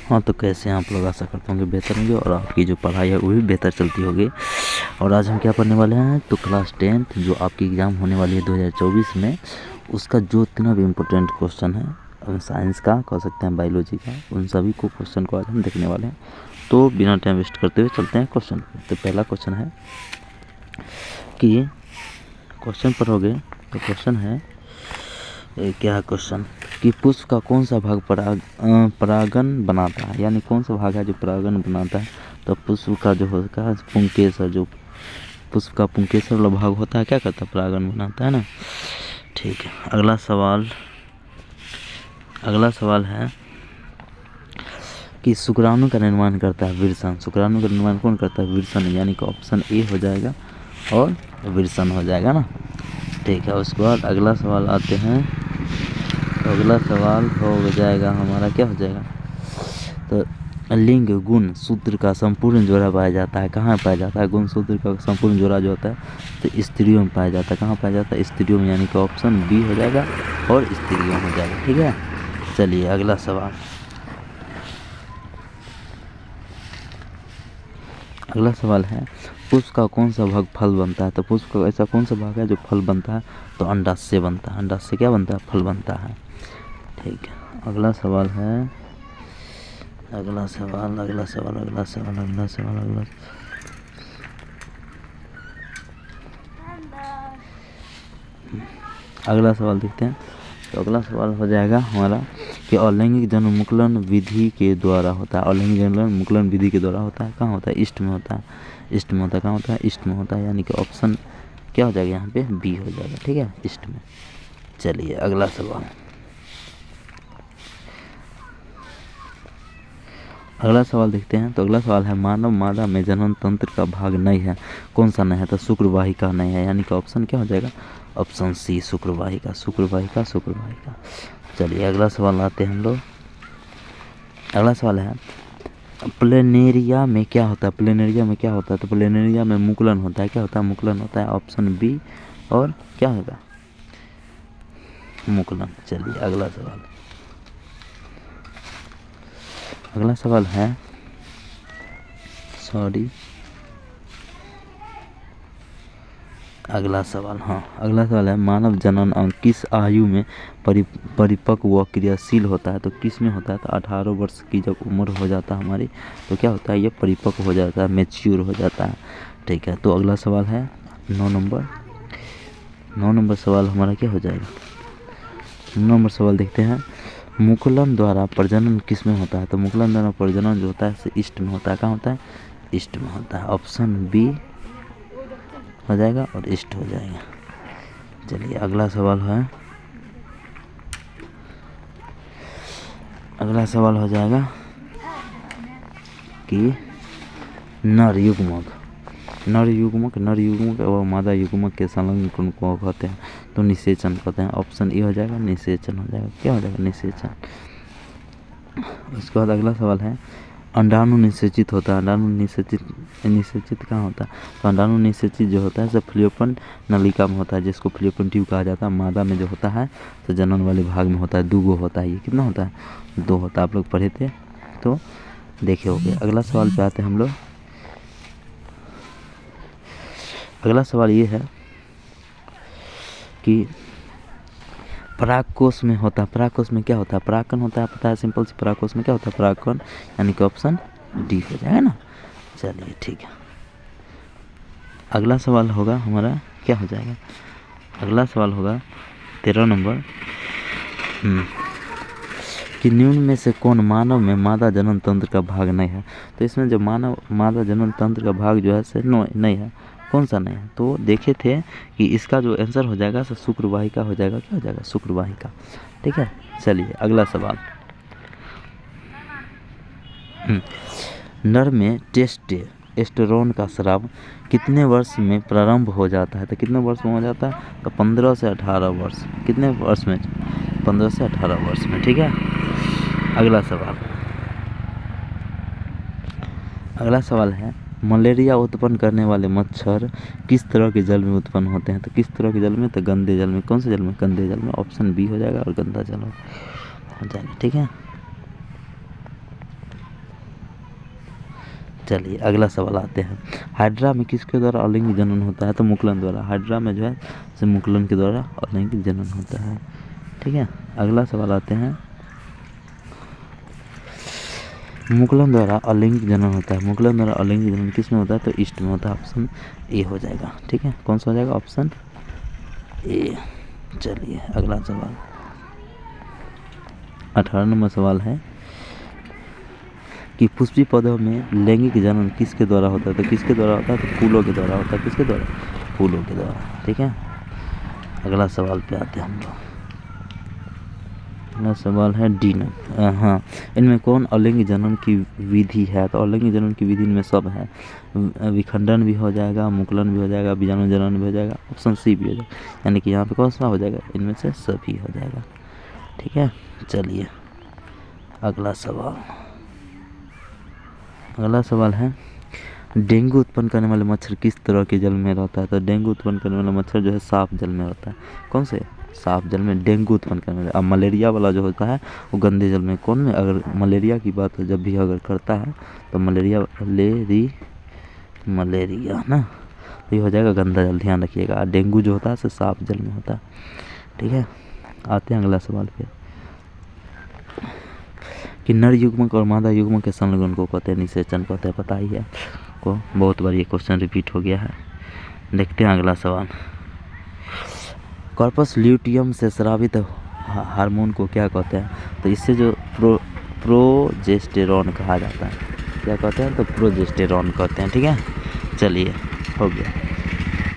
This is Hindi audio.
हाँ, तो कैसे आप लोग आशा करता हूँ कि बेहतर होंगे और आपकी जो पढ़ाई है वो भी बेहतर चलती होगी। और आज हम क्या पढ़ने वाले हैं, तो क्लास 10th जो आपकी एग्ज़ाम होने वाली है 2024 में, उसका जो जितना भी इम्पोर्टेंट क्वेश्चन है साइंस का, कह सकते हैं बायोलॉजी का, उन सभी को क्वेश्चन को आज हम देखने वाले हैं। तो बिना टाइम वेस्ट करते हुए चलते हैं क्वेश्चन पे। तो पहला क्वेश्चन है कि क्वेश्चन पढ़ोगे तो क्वेश्चन है क्या क्वेश्चन कि पुष्प का कौन सा भाग परागन बनाता है, यानी कौन सा भाग है जो परागन बनाता है। तो पुष्प का जो होता है पुंकेसर, जो पुष्प का पुंकेसर वाला भाग होता है क्या करता है, परागन बनाता है ना। ठीक है, अगला सवाल है कि शुक्राणु का निर्माण करता है विरसन। शुक्राणु का निर्माण कौन करता है, विरसन, यानी कि ऑप्शन ए हो जाएगा और विरसन हो जाएगा ना। ठीक है, उसके बाद अगला सवाल आते हैं। तो अगला सवाल हो जाएगा हमारा, क्या हो जाएगा, तो लिंग गुण सूत्र का संपूर्ण जोड़ा पाया जाता है, कहाँ पाया जाता है, गुण सूत्र का संपूर्ण जोड़ा जो होता है तो स्त्रियों में पाया जाता है। कहाँ पाया जाता है, स्त्रियों में, यानी कि ऑप्शन बी हो जाएगा और स्त्रियों हो जाएगा। ठीक है, चलिए अगला सवाल। अगला सवाल है पुष्प का कौन सा भाग फल बनता है। तो पुष्प का ऐसा कौन सा भाग है जो फल बनता है, तो अंडाशय बनता है। अंडाशय क्या बनता है, फल बनता है। ठीक है, अगला सवाल है, अगला सवाल देखते हैं। तो अगला सवाल हो जाएगा हमारा कि अलैंगिक जन्ममुकुलन विधि के द्वारा होता है। अलैंगिक जन्ममुकुलन विधि के द्वारा होता है, कहाँ होता है, ईस्ट में होता है। ईस्ट में होता है, कहाँ होता है, ईस्ट में होता है, यानी कि ऑप्शन क्या हो जाएगा यहाँ पे, बी हो जाएगा। ठीक है, ईस्ट में। चलिए अगला सवाल। अगला सवाल देखते हैं। तो अगला सवाल है मानव मादा में जनन तंत्र का भाग नहीं है, कौन सा नहीं है, तो शुक्रवाहिका नहीं है, यानी कि ऑप्शन क्या हो जाएगा, ऑप्शन सी शुक्रवाहिका। चलिए अगला सवाल आते हैं हम लोग। अगला सवाल है प्लेनेरिया में क्या होता है। प्लेनेरिया में क्या होता है, तो प्लेनेरिया में मुकुलन होता है। क्या होता है, मुकुलन होता है, ऑप्शन बी और क्या होगा, मुकुलन। चलिए अगला सवाल। अगला सवाल है अगला सवाल है मानव जनन अंग किस आयु में परिपक्व व क्रियाशील होता है। तो किस में होता है, तो 18 वर्ष की जब उम्र हो जाता है हमारी, तो क्या होता है, ये परिपक्व हो जाता है, मैच्योर हो जाता है। ठीक है, तो अगला सवाल है 9 नंबर सवाल हमारा क्या हो जाएगा। 9 नंबर सवाल देखते हैं। मुकुलन द्वारा प्रजनन किस में होता है। तो मुकुलन द्वारा प्रजनन जो होता है ईस्ट में होता है। कहाँ होता है, ईस्ट में होता है, ऑप्शन बी हो जाएगा और ईस्ट हो जाएगा। चलिए अगला सवाल है, अगला सवाल हो जाएगा कि नर युग्मक और मादा युग्मक के संलग्न को कहते हैं, तो निषेचन कहते हैं, ऑप्शन ए हो जाएगा, निषेचन हो जाएगा। क्या हो जाएगा, निषेचन। उसके बाद अगला सवाल है अंडाणु निषेचित होता है। अंडाणु निषेचित कहाँ होता है, तो अंडाणु निषेचित जो होता है सब फ्लियोपन नलिका में होता है, जिसको फ्लियोपन ट्यूब कहा जाता है। मादा में जो होता है तो जनन वाले भाग में होता है, 2 होता है। ये कितना होता है, 2 होता है, आप लोग पढ़े थे तो देखे होंगे। अगला सवाल पे आते हैं हम लोग। अगला सवाल ये है कि परागकोश में होता है, परागकोश में क्या होता है, परागकण होता है, पता है सिंपल से। परागकोश में क्या होता है, परागकण, यानी कि ऑप्शन डी हो जाएगा ना। चलिए ठीक है, अगला सवाल होगा हमारा क्या हो जाएगा, अगला सवाल होगा 13 नंबर कि निम्न में से कौन मानव में मादा जनन तंत्र का भाग नहीं है। तो इसमें जो मादा जनन तंत्र का भाग जो है से नहीं है, कौन सा नहीं है, तो देखे थे कि इसका जो आंसर हो जाएगा सो शुक्रवाहिका हो जाएगा। क्या हो जाएगा, शुक्रवाहिका। ठीक है, चलिए अगला सवाल। नर में टेस्टोस्टेरोन का स्राव कितने वर्ष में प्रारंभ हो जाता है। तो कितने वर्ष में हो जाता है, तो 15 से 18 वर्ष। कितने वर्ष में, 15 से 18 वर्ष में। ठीक है, अगला सवाल है मलेरिया उत्पन्न करने वाले मच्छर किस तरह के जल में उत्पन्न होते हैं। तो किस तरह के जल में, तो गंदे जल में। कौन से जल में, गंदे जल में, ऑप्शन बी हो जाएगा और गंदा जल हो जाएगा। ठीक है, चलिए अगला सवाल आते हैं, हाइड्रा में किसके द्वारा अलिंग जनन होता है? तो मुकुलन द्वारा। हाइड्रा में जो है से मुकुलन के द्वारा अलिंग जनन होता है। ठीक है, अगला सवाल आते हैं, मुकुलन द्वारा अलिंग जनन होता है। मुकुलन द्वारा अलिंग जनन किस में होता है? तो ईस्ट में होता है। ऑप्शन ए हो जाएगा। ठीक है, कौन सा हो जाएगा? Option A. चलिए अगला सवाल, 18 नंबर सवाल है कि पुष्पी पौधों में लैंगिक जनन किसके द्वारा होता है? तो किसके द्वारा होता है? तो फूलों के द्वारा होता है। किसके द्वारा? फूलों के द्वारा। ठीक है, अगला सवाल पे आते हैं हम लोग। अगला सवाल है डी नंबर। हाँ, इनमें कौन अलिंग जनन की विधि है? तो अलिंग जनन की विधि में सब है, विखंडन भी हो जाएगा, मुकुलन भी हो जाएगा, बीजाणु जनन भी हो जाएगा, ऑप्शन सी भी हो जाएगा। यानी कि यहाँ पे कौन सा हो जाएगा? इनमें से सभी हो जाएगा। ठीक है, चलिए अगला सवाल। अगला सवाल है, डेंगू उत्पन्न करने वाले मच्छर किस तरह के जल में रहता है? तो डेंगू उत्पन्न करने वाला मच्छर जो है साफ जल में रहता है। कौन से? साफ जल में डेंगू उत्पन्न करने वाले। अब मलेरिया वाला जो होता है वो गंदे जल में। कौन में? अगर मलेरिया की बात जब भी अगर करता है तो मलेरिया ना, तो ये हो जाएगा गंदा जल, ध्यान रखिएगा। डेंगू जो होता है से साफ जल में होता है। ठीक है, आते हैं अगला सवाल पे कि नर युग्मक और मादा युग्मक के संलग्न को कहते हैं निषेचन कहते हैं। पता ही है को, बहुत बार ये क्वेश्चन रिपीट हो गया है। देखते हैं अगला सवाल, कॉर्पस ल्यूटियम से स्रावित हार्मोन को क्या कहते हैं? तो इससे जो प्रोजेस्टेरॉन कहा जाता है। क्या कहते हैं? तो प्रोजेस्टेरॉन कहते हैं। ठीक है, चलिए हो गया।